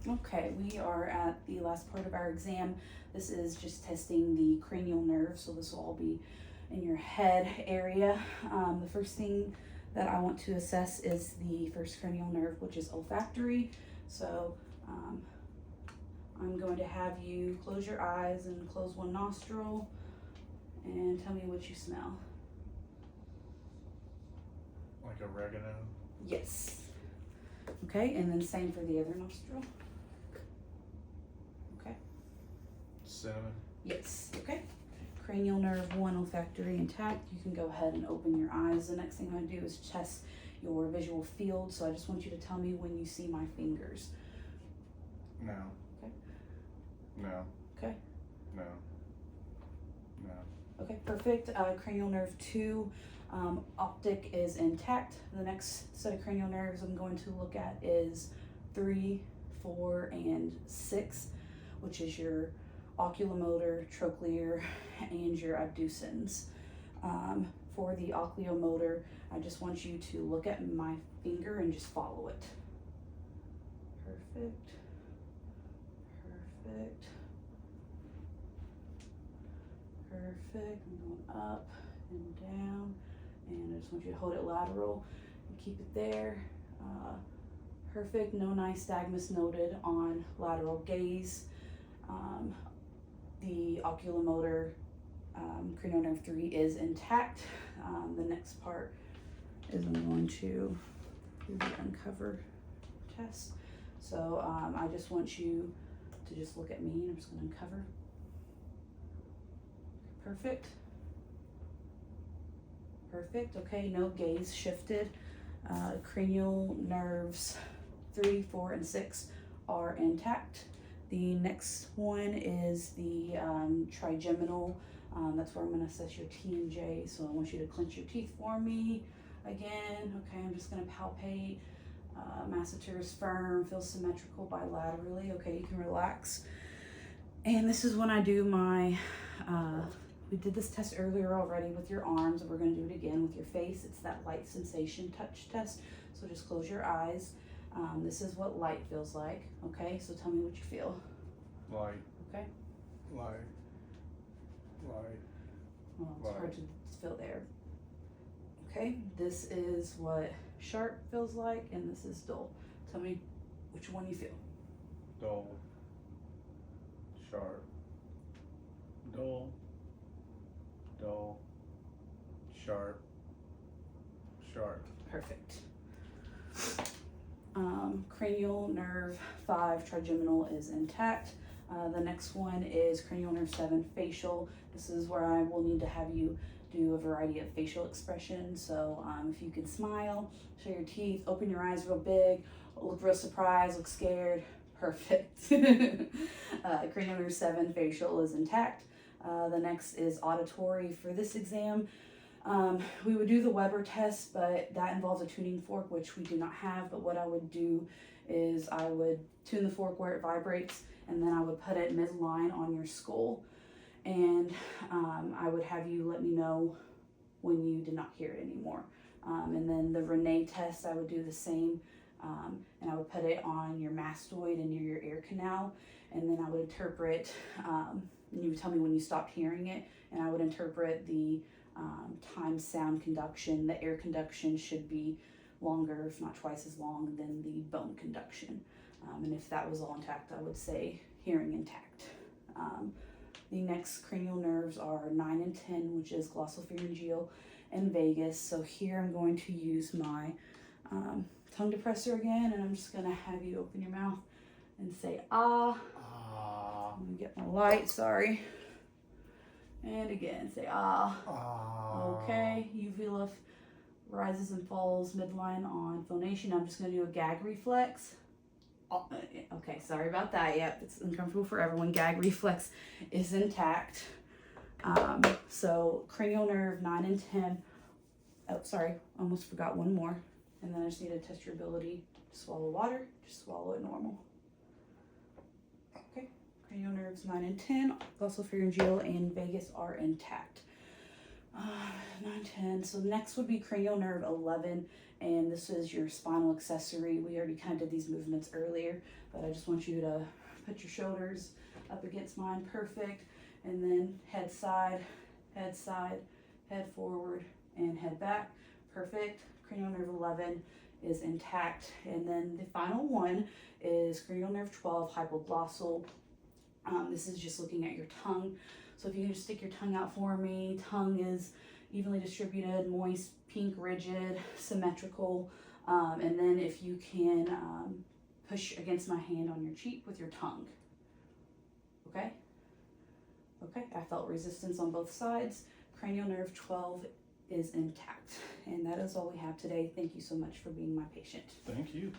Okay, we are at the last part of our exam. This is just testing the cranial nerve, so this will all be in your head area. The first thing that I want to assess is the first cranial nerve, which is olfactory. So um, I'm going to have you close your eyes and close one nostril and tell me what you smell. Like oregano. Yes. Okay, and then same for the other nostril. Okay. Cinnamon. Yes. Okay. Cranial nerve 1 olfactory intact. You can go ahead and open your eyes. The next thing I'm going to do is test your visual field. So I just want you to tell me when you see my fingers. No. Okay. No. Okay. No. No. Okay, perfect. Cranial nerve 2, optic is intact. The next set of cranial nerves I'm going to look at is 3, 4, and 6, which is your oculomotor, trochlear, and your abducens. For the oculomotor, I just want you to look at my finger and just follow it. Perfect. Perfect. Perfect. I'm going up and down, and I just want you to hold it lateral and keep it there. Perfect. No nystagmus noted on lateral gaze. The oculomotor cranial nerve 3 is intact. The next part is I'm going to do the uncover test. So I just want you to just look at me, and I'm just going to uncover. Perfect. Perfect. Okay, no gaze shifted. Cranial nerves 3, 4, and 6 are intact. The next one is the trigeminal. That's where I'm going to assess your T and J. So I want you to clench your teeth for me again. Okay, I'm just going to palpate. Masseter is firm, feels symmetrical bilaterally. Okay, you can relax. And this is when I do my, we did this test earlier already with your arms, and we're going to do it again with your face. It's that light sensation touch test. So just close your eyes. This is what light feels like. Okay, so tell me what you feel. Light. Okay. Light. Light. Well, it's Light. hard to feel there. Okay, this is what sharp feels like, and this is dull. Tell me which one you feel. Dull. Sharp. Dull. Dull. Sharp. Sharp. Perfect. Cranial nerve 5 trigeminal is intact. The next one is cranial nerve 7 facial. This is where I will need to have you do a variety of facial expressions. So if you could smile, show your teeth, open your eyes real big, look real surprised, look scared. Perfect. Cranial nerve 7 facial is intact. The next is auditory. For this exam, we would do the Weber test, but that involves a tuning fork, which we do not have. But what I would do is I would tune the fork where it vibrates, and then I would put it midline on your skull, and I would have you let me know when you did not hear it anymore. And then the Renee test, I would do the same, and I would put it on your mastoid and near your ear canal, and then I would interpret, and you would tell me when you stopped hearing it, and I would interpret the time sound conduction. The air conduction should be longer, if not twice as long, than the bone conduction. And if that was all intact, I would say hearing intact. The next cranial nerves are 9 and 10, which is glossopharyngeal and vagus. So here I'm going to use my tongue depressor again, and I'm just going to have you open your mouth and say ah. Ah. Let me get my light, sorry. And again, say ah. Ah. Okay, uvula rises and falls midline on phonation. I'm just going to do a gag reflex. Okay, sorry about that. Yep, it's uncomfortable for everyone. Gag reflex is intact. So cranial nerve 9 and 10. Oh, sorry, almost forgot one more. And then I just need to test your ability to swallow water. Just swallow it normal. Cranial nerves 9 and 10, glossopharyngeal and vagus are intact. 9, 10. So next would be cranial nerve 11, and this is your spinal accessory. We already kind of did these movements earlier, but I just want you to put your shoulders up against mine. Perfect. And then head side, head forward, and head back. Perfect. Cranial nerve 11 is intact. And then the final one is cranial nerve 12, hypoglossal. This is just looking at your tongue. So if you can just stick your tongue out for me. Tongue is evenly distributed, moist, pink, rigid, symmetrical. And then if you can push against my hand on your cheek with your tongue. Okay? Okay, I felt resistance on both sides. Cranial nerve 12 is intact. And that is all we have today. Thank you so much for being my patient. Thank you.